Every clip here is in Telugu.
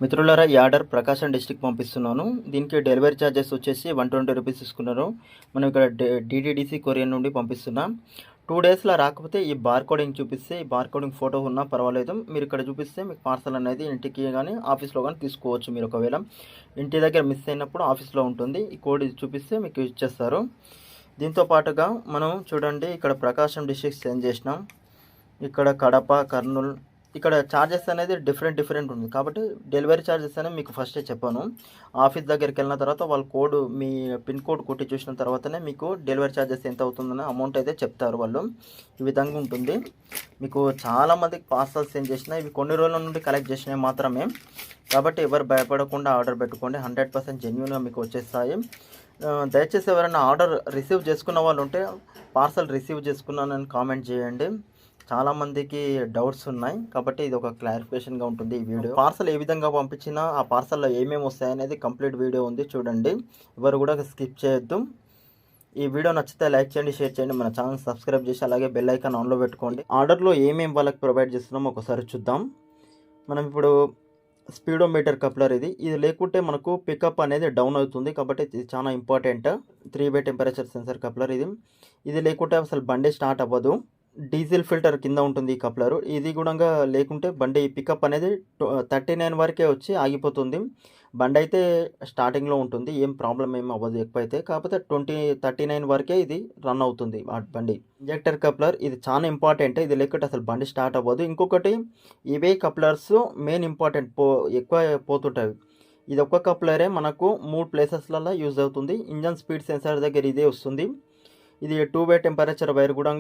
మిత్రులారా, ఈ ఆర్డర్ ప్రకాశం డిస్ట్రిక్ట్ పంపిస్తున్నాను. దీనికి డెలివరీ ఛార్జెస్ వచ్చేసి 120 రూపీస్ తీసుకున్నారు. మనం ఇక్కడ డిటీడీసీ కొరియర్ నుండి పంపిస్తున్నాం. 2 డేస్లో రాకపోతే ఈ బార్కోడింగ్ చూపిస్తే, ఈ బార్కోడింగ్ ఫోటో ఉన్నా పర్వాలేదు, మీరు ఇక్కడ చూపిస్తే మీకు పార్సల్ అనేది ఇంటికి కానీ ఆఫీస్లో కానీ తీసుకోవచ్చు. మీరు ఒకవేళ ఇంటి దగ్గర మిస్ అయినప్పుడు ఆఫీస్లో ఉంటుంది, ఈ కోడ్ చూపిస్తే మీకు ఇచ్చేస్తారు. దీంతో పాటుగా మనం చూడండి, ఇక్కడ ప్రకాశం డిస్ట్రిక్ట్ సెండ్ చేసినాం. ఇక్కడ కడప, కర్నూలు, ఇక్కడ ఛార్జెస్ అనేది డిఫరెంట్ ఉంది. కాబట్టి డెలివరీ ఛార్జెస్ అనేది మీకు ఫస్టే చెప్పాను. ఆఫీస్ దగ్గరికి వెళ్ళిన తర్వాత వాళ్ళ కోడ్, మీ పిన్ కోడ్ కొట్టి చూసిన తర్వాతనే మీకు డెలివరీ ఛార్జెస్ ఎంత అవుతుందని అమౌంట్ అయితే చెప్తారు వాళ్ళు. ఈ విధంగా ఉంటుంది. మీకు చాలామందికి పార్సల్స్ సెండ్ చేసినా, ఇవి కొన్ని రోజుల నుండి కలెక్ట్ చేసినవి మాత్రమే. కాబట్టి ఎవరు భయపడకుండా ఆర్డర్ పెట్టుకోండి, 100% జెన్యూన్గా మీకు వచ్చేస్తాయి. దయచేసి ఎవరైనా ఆర్డర్ రిసీవ్ చేసుకున్న వాళ్ళు ఉంటే పార్సల్ రిసీవ్ చేసుకున్నానని కామెంట్ చేయండి. చాలామందికి డౌట్స్ ఉన్నాయి, కాబట్టి ఇది ఒక క్లారిఫికేషన్గా ఉంటుంది ఈ వీడియో. పార్సల్ ఏ విధంగా పంపించినా ఆ పార్సల్లో ఏమేమి వస్తాయనేది కంప్లీట్ వీడియో ఉంది, చూడండి. ఎవరు కూడా స్కిప్ చేయొద్దు. ఈ వీడియో నచ్చితే లైక్ చేయండి, షేర్ చేయండి, మన ఛానల్ సబ్స్క్రైబ్ చేసి అలాగే బెల్ ఐకాన్ ఆన్లో పెట్టుకోండి. ఆర్డర్లో ఏమేమి వాళ్ళకి ప్రొవైడ్ చేస్తున్నామో ఒకసారి చూద్దాం. మనం ఇప్పుడు స్పీడోమీటర్ కప్లర్ ఇది లేకుంటే మనకు పికప్ అనేది డౌన్ అవుతుంది. కాబట్టి ఇది చాలా important. 3-way temperature sensor coupler ఇది లేకుంటే అసలు బండి స్టార్ట్ అవ్వదు. డీజిల్ ఫిల్టర్ కింద ఉంటుంది ఈ కప్లరు. ఇది కూడా లేకుంటే బండి పికప్ అనేది 39 వరకే వచ్చి ఆగిపోతుంది. బండి అయితే స్టార్టింగ్లో ఉంటుంది, ఏం ప్రాబ్లం ఏం అవ్వదు ఎక్కువైతే. కాకపోతే 39 వరకే ఇది రన్ అవుతుంది ఆ బండి. ఇంజెక్టర్ కప్లర్ ఇది చాలా ఇంపార్టెంట్. ఇది లేకుంటే అసలు బండి స్టార్ట్ అవ్వదు. ఇంకొకటి, ఇవే కప్లర్స్ మెయిన్ ఇంపార్టెంట్, ఎక్కువ పోతుంటాయి. ఇది ఒక్క కప్లరే మనకు 3 ప్లేసెస్లలో యూజ్ అవుతుంది. ఇంజన్ స్పీడ్ సెన్సార్ దగ్గర ఇదే వస్తుంది. ఇది 2-way టెంపరేచర్ వైర్ కూడా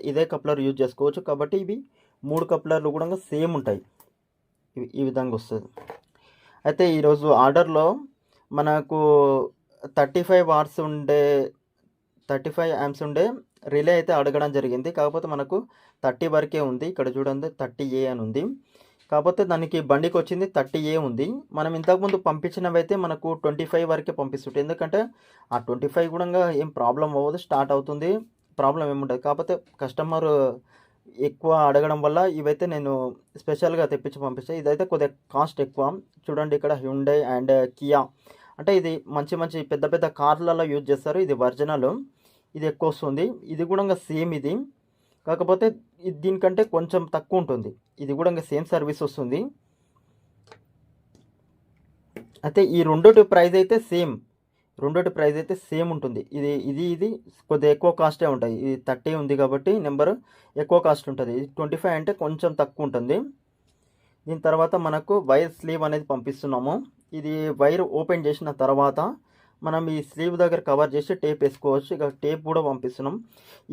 ఇదే కప్లర్ యూజ్ చేసుకోవచ్చు. కాబట్టి ఇవి 3 కప్లర్లు కూడా సేమ్ ఉంటాయి. ఈ విధంగా వస్తుంది. అయితే ఈరోజు ఆర్డర్లో మనకు 35 వాట్స్ ఉండే 35 యాంప్స్ ఉండే రిలే అయితే అడగడం జరిగింది. కాకపోతే మనకు 30 వరకే ఉంది. ఇక్కడ చూడండి 30A అని ఉంది. కాకపోతే దానికి బండికి వచ్చింది 30A ఉంది. మనం ఇంతకుముందు పంపించినవి అయితే మనకు 25 వరకే పంపిస్తుంటే, ఎందుకంటే ఆ 25 కూడా ఏం ప్రాబ్లం అవ్వదు, స్టార్ట్ అవుతుంది, ప్రాబ్లం ఏముంటుంది. కాకపోతే కస్టమర్ ఎక్కువ అడగడం వల్ల ఇవైతే నేను స్పెషల్గా తెప్పించి పంపిస్తాను. ఇదైతే కొద్దిగా కాస్ట్ ఎక్కువ. చూడండి, ఇక్కడ హ్యుండై అండ్ కియా, అంటే ఇది మంచి పెద్ద పెద్ద కార్లలో యూజ్ చేస్తారు. ఇది ఒరిజినల్, ఇది ఎక్కువ వస్తుంది. ఇది కూడా సేమ్ ఇది, కాకపోతే దీనికంటే కొంచెం తక్కువ ఉంటుంది. ఇది కూడా సేమ్ సర్వీస్ వస్తుంది. అయితే ఈ రెండోటి ప్రైస్ అయితే సేమ్ ఉంటుంది. ఇది కొద్దిగా ఎక్కువ కాస్టే ఉంటుంది. ఇది 30 ఉంది కాబట్టి నెంబర్ ఎక్కువ కాస్ట్ ఉంటుంది. ఇది 25 అంటే కొంచెం తక్కువ ఉంటుంది. దీని తర్వాత మనకు వైర్ స్లీవ్ అనేది పంపిస్తున్నాము. ఇది వైర్ ఓపెన్ చేసిన తర్వాత మనం ఈ స్లీవ్ దగ్గర కవర్ చేసి టేప్ వేసుకోవచ్చు. ఇక టేప్ కూడా పంపిస్తున్నాం.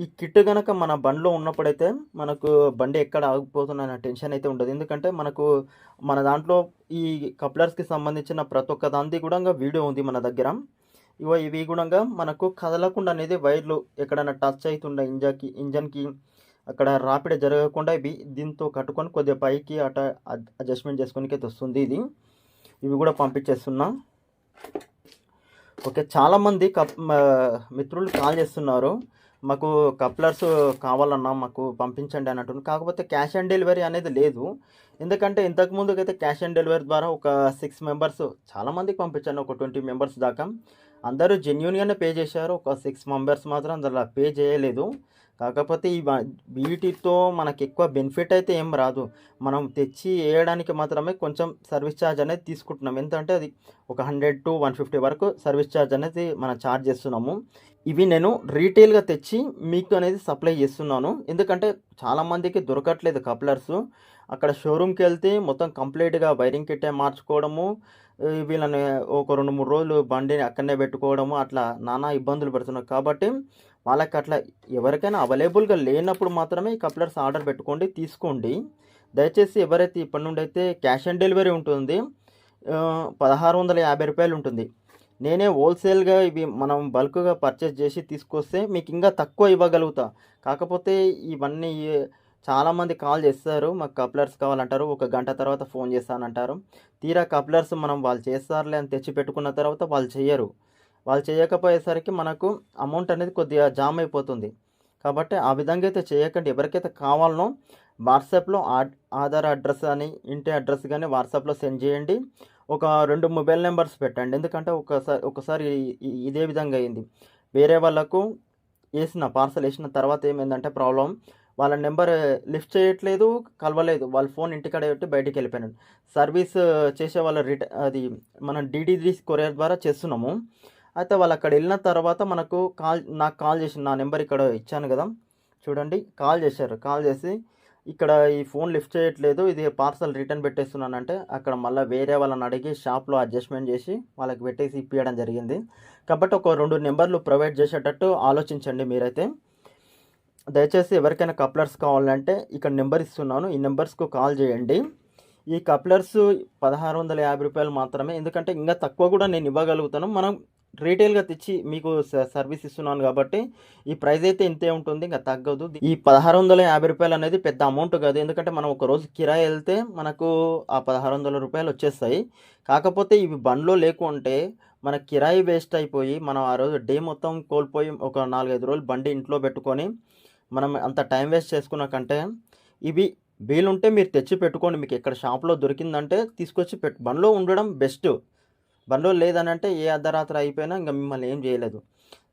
ఈ కిట్ కనుక మన బండిలో ఉన్నప్పుడైతే మనకు బండి ఎక్కడ ఆగిపోతున్న టెన్షన్ అయితే ఉండదు. ఎందుకంటే మన దాంట్లో ఈ కప్లర్స్కి సంబంధించిన ప్రతి ఒక్క దాంది కూడా వీడియో ఉంది మన దగ్గర. ఇవి కూడా మనకు కదలకుండా అనేది వైర్లు ఎక్కడైనా టచ్ అవుతుండే ఇంజన్కి అక్కడ రాపిడ జరగకుండా దీంతో కట్టుకొని కొద్దిగా పైకి అట అడ్జస్ట్మెంట్ చేసుకోనికి అయితే వస్తుంది. ఇవి కూడా పంపించేస్తున్నా. ఓకే, చాలామంది మిత్రులు కాల్ చేస్తున్నారు, మాకు కప్లర్స్ కావాలన్నా మాకు పంపించండి అని అంటున్నారు. కాకపోతే క్యాష్ ఆన్ డెలివరీ అనేది లేదు. ఎందుకంటే ఇంతకుముందుకైతే అయితే క్యాష్ ఆన్ డెలివరీ ద్వారా ఒక 6 మెంబర్స్ చాలామందికి పంపించాను, ఒక 20 మెంబర్స్ దాకా. అందరూ జెన్యూన్గానే పే చేశారు. ఒక 6 మెంబర్స్ మాత్రం అందులో పే చేయలేదు. కాకపోతే వీటితో మనకి ఎక్కువ బెనిఫిట్ అయితే ఏం రాదు. మనం తెచ్చి వేయడానికి మాత్రమే కొంచెం సర్వీస్ ఛార్జ్ అనేది తీసుకుంటున్నాం. ఎందుకంటే అది ఒక 100 to 150 వరకు సర్వీస్ ఛార్జ్ అనేది మనం ఛార్జ్ చేస్తున్నాము. ఇవి నేను రీటైల్గా తెచ్చి మీకు అనేది సప్లై చేస్తున్నాను. ఎందుకంటే చాలామందికి దొరకట్లేదు కప్లర్స్. అక్కడ షోరూమ్కి వెళ్తే మొత్తం కంప్లీట్గా వైరింగ్ కిట్టే మార్చుకోవడము, వీళ్ళని ఒక 2-3 రోజులు బండిని అక్కడనే పెట్టుకోవడము, అట్లా నానా ఇబ్బందులు పెడుతున్నారు. కాబట్టి వాళ్ళకి అట్లా ఎవరికైనా అవైలబుల్గా లేనప్పుడు మాత్రమే ఈ కప్లర్స్ ఆర్డర్ పెట్టుకోండి, తీసుకోండి. దయచేసి ఎవరైతే ఇప్పటి నుండి అయితే క్యాష్ ఆన్ డెలివరీ ఉంటుంది, 1650 రూపాయలు ఉంటుంది. నేనే హోల్సేల్గా ఇవి మనం బల్క్గా పర్చేస్ చేసి తీసుకొస్తే మీకు ఇంకా తక్కువ ఇవ్వగలుగుతా. కాకపోతే ఇవన్నీ చాలామంది కాల్ చేస్తారు, మాకు కప్లర్స్ కావాలంటారు, ఒక గంట తర్వాత ఫోన్ చేస్తానంటారు. తీరా కప్లర్స్ వాళ్ళు చేస్తారులే అని తెచ్చి పెట్టుకున్న తర్వాత వాళ్ళు చేయరు. వాళ్ళు చేయకపోయేసరికి మనకు అమౌంట్ అనేది కొద్దిగా జామ్ అయిపోతుంది. కాబట్టి ఆ విధంగా అయితే చేయకండి. ఎవరికైతే కావాలనో వాట్సాప్లో ఆధార్ అడ్రస్ అని ఇంటి అడ్రస్ కానీ వాట్సాప్లో సెండ్ చేయండి. ఒక 2 మొబైల్ నెంబర్స్ పెట్టండి. ఎందుకంటే ఒకసారి ఇదే విధంగా అయింది. వేరే వాళ్ళకు పార్సల్ వేసిన తర్వాత ఏమైందంటే ప్రాబ్లం, వాళ్ళ నెంబర్ లిఫ్ట్ చేయట్లేదు, కలవలేదు. వాళ్ళ ఫోన్ ఇంటికాడే పెట్టి బయటికి వెళ్ళిపోయినాడు. సర్వీస్ చేసే వాళ్ళ అది మనం డీటీడీ కొరియర్ ద్వారా చేస్తున్నాము. అయితే వాళ్ళు అక్కడ వెళ్ళిన తర్వాత నాకు కాల్ చేసి, నా నెంబర్ ఇక్కడ ఇచ్చాను కదా చూడండి, కాల్ చేశారు. కాల్ చేసి ఇక్కడ ఈ ఫోన్ లిఫ్ట్ చేయట్లేదు, ఇది పార్సల్ రిటర్న్ పెట్టేస్తున్నానంటే అక్కడ మళ్ళీ వేరే వాళ్ళని అడిగి షాప్లో అడ్జస్ట్మెంట్ చేసి వాళ్ళకి పెట్టేసి ఇప్పించడం జరిగింది. కాబట్టి ఒక 2 నెంబర్లు ప్రొవైడ్ చేసేటట్టు ఆలోచించండి మీరైతే. దయచేసి ఎవరికైనా కప్లర్స్ కావాలంటే ఇక్కడ నెంబర్ ఇస్తున్నాను, ఈ నెంబర్స్కు కాల్ చేయండి. ఈ కప్లర్స్ 1650 రూపాయలు మాత్రమే. ఎందుకంటే ఇంకా తక్కువ కూడా నేను ఇవ్వగలుగుతాను. మనం రీటైల్గా తెచ్చి మీకు సర్వీస్ ఇస్తున్నాను కాబట్టి ఈ ప్రైస్ అయితే ఇంతే ఉంటుంది, ఇంకా తగ్గదు. ఈ 1650 రూపాయలు అనేది పెద్ద అమౌంట్ కాదు. ఎందుకంటే మనం ఒక రోజు కిరాయి వెళ్తే మనకు ఆ 1600 రూపాయలు వచ్చేస్తాయి. కాకపోతే ఇవి బండ్లో లేకుంటే మన కిరాయి వేస్ట్ అయిపోయి మనం ఆ రోజు డే మొత్తం కోల్పోయి ఒక 4-5 రోజులు బండి ఇంట్లో పెట్టుకొని మనం అంత టైం వేస్ట్ చేసుకున్న కంటే ఇవి వీలుంటే మీరు తెచ్చి పెట్టుకోండి. మీకు ఎక్కడ షాప్లో దొరికిందంటే తీసుకొచ్చి బండ్లో ఉండడం బెస్ట్. బండ్లో లేదని అంటే ఏ అర్ధరాత్రి అయిపోయినా ఇంకా మిమ్మల్ని ఏం చేయలేదు.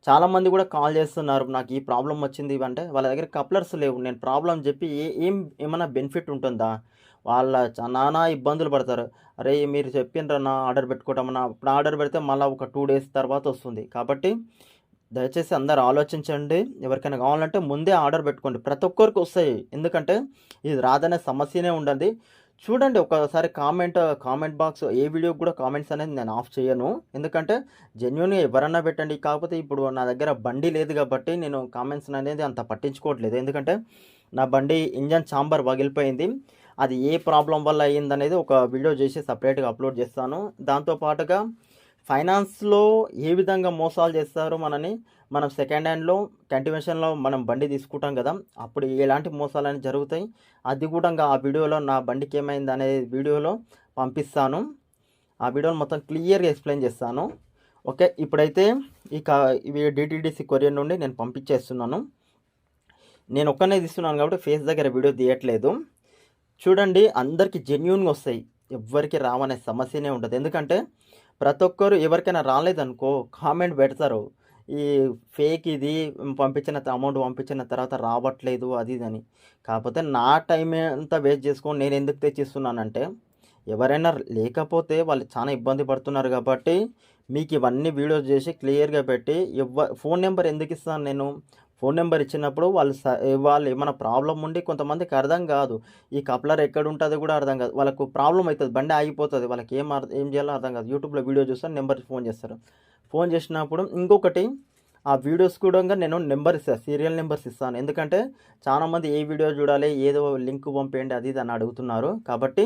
చాలామంది కూడా కాల్ చేస్తున్నారు, నాకు ఈ ప్రాబ్లం వచ్చింది ఇవంటే వాళ్ళ దగ్గర కప్లర్స్ లేవు. నేను ప్రాబ్లం చెప్పి ఏమైనా బెనిఫిట్ ఉంటుందా? వాళ్ళ నానా ఇబ్బందులు పడతారు. అరే మీరు చెప్పిండ్రన్నా ఆర్డర్ పెట్టుకోవటమన్నా, ఇప్పుడు ఆర్డర్ పెడితే మళ్ళీ ఒక 2 డేస్ తర్వాత వస్తుంది. కాబట్టి దయచేసి అందరు ఆలోచించండి. ఎవరికైనా కావాలంటే ముందే ఆర్డర్ పెట్టుకోండి. ప్రతి ఒక్కరికి వస్తాయి, ఎందుకంటే ఇది రాదనే సమస్యనే ఉండదు. చూడండి ఒకసారి కామెంట్ బాక్స్, ఏ వీడియోకి కూడా కామెంట్స్ అనేది నేను ఆఫ్ చేయను. ఎందుకంటే జెన్యూన్గా ఎవరన్నా పెట్టండి. కాకపోతే ఇప్పుడు నా దగ్గర బండి లేదు కాబట్టి నేను కామెంట్స్ అనేది అంత పట్టించుకోవట్లేదు. ఎందుకంటే నా బండి ఇంజన్ ఛాంబర్ పగిలిపోయింది. అది ఏ ప్రాబ్లం వల్ల అయ్యిందనేది ఒక వీడియో చేసి సపరేట్గా అప్లోడ్ చేస్తాను. దాంతోపాటుగా ఫైనాన్స్లో ఏ విధంగా మోసాలు చేస్తారో మనం సెకండ్ హ్యాండ్లో కంటిన్యూషన్లో మనం బండి తీసుకుంటాం కదా, అప్పుడు ఎలాంటి మోసాలు అనేవి జరుగుతాయి. అది కూడా ఆ వీడియోలో నా బండికి ఏమైంది అనే వీడియోలో పంపిస్తాను. ఆ వీడియోలో మొత్తం క్లియర్గా ఎక్స్ప్లెయిన్ చేస్తాను. ఓకే, ఇప్పుడైతే ఇవి డిటిడిసి కొరియర్ నుండి నేను పంపించేస్తున్నాను. నేను ఒక్కనే తీస్తున్నాను కాబట్టి ఫేస్ దగ్గర వీడియో తీయట్లేదు. చూడండి, అందరికీ జెన్యూన్గా వస్తాయి, ఎవ్వరికి రావనే సమస్యనే ఉంటుంది. ఎందుకంటే ప్రతి ఒక్కరు ఎవరికైనా రాలేదనుకో కామెంట్ పెడతారు, ఈ ఫేక్ ఇది అమౌంట్ పంపించిన తర్వాత రావట్లేదు అది ఇదని. కాకపోతే నా టైం అంతా వేస్ట్ చేసుకొని నేను ఎందుకు తెచ్చిస్తున్నానంటే, ఎవరైనా లేకపోతే వాళ్ళు చాలా ఇబ్బంది పడుతున్నారు కాబట్టి మీకు ఇవన్నీ వీడియోస్ చేసి క్లియర్గా పెట్టి ఫోన్ నెంబర్ ఎందుకు ఇస్తాను నేను? ఫోన్ నెంబర్ ఇచ్చినప్పుడు వాళ్ళు ఏమైనా ప్రాబ్లం ఉండి, కొంతమందికి అర్థం కాదు, ఈ కప్లర్ ఎక్కడ ఉంటుందో కూడా అర్థం కాదు, వాళ్ళకు ప్రాబ్లం అవుతుంది, బండి ఆగిపోతుంది, వాళ్ళకి ఏం చేయాలో అర్థం కాదు. యూట్యూబ్లో వీడియో చూస్తారు, నెంబర్కి ఫోన్ చేస్తారు. ఫోన్ చేసినప్పుడు ఇంకొకటి, ఆ వీడియోస్ కూడా నేను నెంబర్ ఇస్తాను, సీరియల్ నెంబర్స్ ఇస్తాను. ఎందుకంటే చాలామంది ఏ వీడియో చూడాలి, ఏదో లింక్ పంపేయండి అది ఇది అని అడుగుతున్నారు. కాబట్టి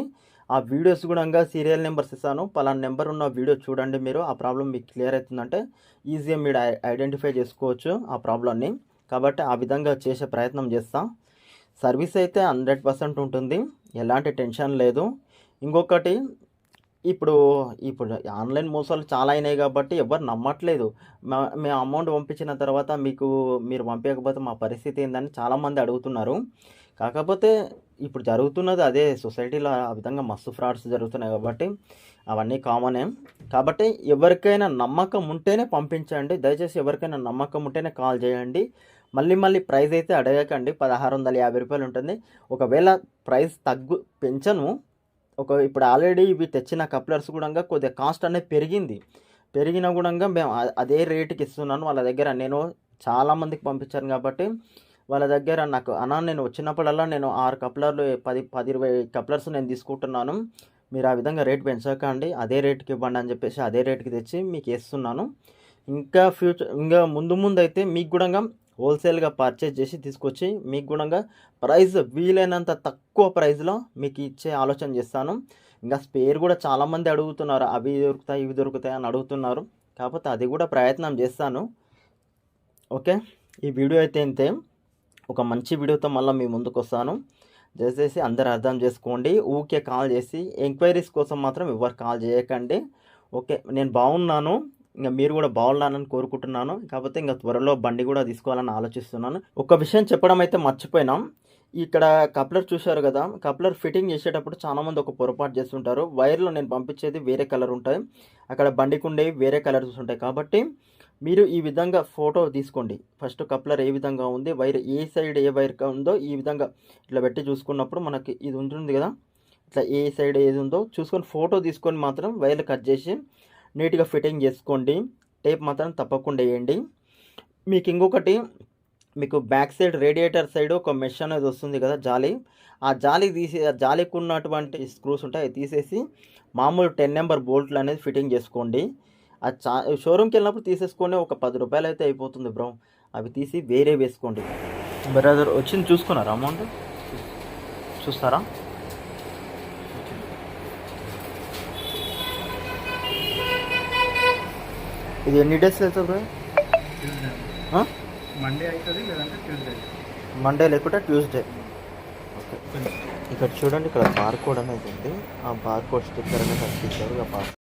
ఆ వీడియోస్ కూడా సీరియల్ నెంబర్స్ ఇస్తాను. పలానా నెంబర్ ఉన్న వీడియో చూడండి, మీరు ఆ ప్రాబ్లం మీకు క్లియర్ అవుతుందంటే ఈజీగా మీరు ఐడెంటిఫై చేసుకోవచ్చు ఆ ప్రాబ్లమ్ని. కాబట్టి ఆ విధంగా చేసే ప్రయత్నం చేస్తాం. సర్వీస్ అయితే 100% ఉంటుంది, ఎలాంటి టెన్షన్ లేదు. ఇంకొకటి, ఇప్పుడు ఆన్లైన్ మోసాలు చాలా అయినాయి కాబట్టి ఎవరు నమ్మట్లేదు. మేము అమౌంట్ పంపించిన తర్వాత మీరు పంపించకపోతే మా పరిస్థితి ఏందని చాలామంది అడుగుతున్నారు. కాకపోతే ఇప్పుడు జరుగుతున్నది అదే, సొసైటీలో ఆ విధంగా మస్తు ఫ్రాడ్స్ జరుగుతున్నాయి కాబట్టి అవన్నీ కామనే. కాబట్టి ఎవరికైనా నమ్మకం ఉంటేనే పంపించండి. దయచేసి ఎవరికైనా నమ్మకం ఉంటేనే కాల్ చేయండి. మళ్ళీ ప్రైస్ అయితే అడగకండి. 1650 రూపాయలు ఉంటుంది. ఒకవేళ ప్రైస్ పెంచను. ఇప్పుడు ఆల్రెడీ ఇవి తెచ్చిన కప్లర్స్ కూడా కొద్దిగా కాస్ట్ అనేది పెరిగిన కూడా మేము అదే రేటుకి ఇస్తున్నాను. వాళ్ళ దగ్గర నేను చాలామందికి పంపించాను కాబట్టి వాళ్ళ దగ్గర నాకు నేను వచ్చినప్పుడల్లా నేను 6 కప్లర్లు 10-20 కప్లర్స్ నేను తీసుకుంటున్నాను. మీరు ఆ విధంగా రేట్ పెంచకండి, అదే రేటుకి ఇవ్వండి అని చెప్పేసి అదే రేటుకి తెచ్చి మీకు ఇస్తున్నాను. ఇంకా ముందు అయితే మీకు కూడా హోల్సేల్గా పర్చేజ్ చేసి తీసుకొచ్చి మీకు కూడా ప్రైస్ వీలైనంత తక్కువ ప్రైస్లో మీకు ఇచ్చే ఆలోచన చేస్తాను. ఇంకా స్పేర్ కూడా చాలామంది అడుగుతున్నారు, అవి దొరుకుతాయి ఇవి దొరుకుతాయి అని అడుగుతున్నారు. కాకపోతే అది కూడా ప్రయత్నం చేస్తాను. ఓకే, ఈ వీడియో అయితే ఇంతే. ఒక మంచి వీడియోతో మళ్ళీ మీ ముందుకు వస్తాను. దయచేసి అందరు అర్థం చేసుకోండి. ఊకే కాల్ చేసి ఎంక్వైరీస్ కోసం మాత్రం ఎవరు కాల్ చేయకండి. ఓకే, నేను బాగున్నాను, ఇంకా మీరు కూడా బాగున్నానని కోరుకుంటున్నాను. కాకపోతే ఇంకా త్వరలో బండి కూడా తీసుకోవాలని ఆలోచిస్తున్నాను. ఒక విషయం చెప్పడం అయితే మర్చిపోయినాం. ఇక్కడ కప్లర్ చూశారు కదా! కప్లర్ ఫిట్టింగ్ చేసేటప్పుడు చాలామంది ఒక పొరపాటు చేస్తుంటారు. వైర్‌లో నేను పంపించేది వేరే కలర్ ఉంటాయి. అక్కడ బండికుండేవి వేరే కలర్స్ ఉంటాయి. కాబట్టి మీరు ఈ విధంగా ఫోటో తీసుకోండి. ఫస్ట్ కప్లర్ ఏ విధంగా ఉంది, వైర్ ఏ సైడ్ ఏ వైర్ ఉందో ఈ విధంగా ఇట్లా పెట్టి చూసుకున్నప్పుడు మనకి ఇది ఉంటుంది కదా! ఇట్లా ఏ సైడ్ ఏది ఉందో చూసుకొని ఫోటో తీసుకొని మాత్రం వైర్లు కట్ చేసి నీట్‌గా ఫిట్టింగ్ చేసుకోండి. టేప్ మాత్రం తప్పకుండా ఎయండి. మీకు ఇంకొకటి మీకు బ్యాక్ సైడ్ రేడియేటర్ సైడ్ ఒక మెష్ అనేది వస్తుంది కదా జాలి. ఆ జాలి తీసి ఆ జాలికి ఉన్నటువంటి స్క్రూస్ ఉంటాయి. అవి తీసేసి మామూలు 10 నెంబర్ బోల్ట్లు అనేది ఫిట్టింగ్ చేసుకోండి. అది షోరూమ్‌కి వెళ్ళినప్పుడు తీసేసుకొని ఒక రూ. 10 అయితే అయిపోతుంది బ్రో. అవి తీసి వేరే వేసుకోండి. బ్రదర్ వచ్చింది చూసుకున్నారా అమౌంట్? చూస్తారా? ఇది ఎన్ని డేస్‌లో అవుతుంది బ్రో? ఆ? మండే అవుతుంది లేదంటే ట్యూస్డే. మండే లేకుంటే ట్యూస్డే. ఓకే. ఇక్కడ చూడండి ఇక్కడ బార్‌కోడ్ అనేది ఉంది. ఆ బార్‌కోడ్ స్టిక్కర్ అనేది అతికించారు. ఆ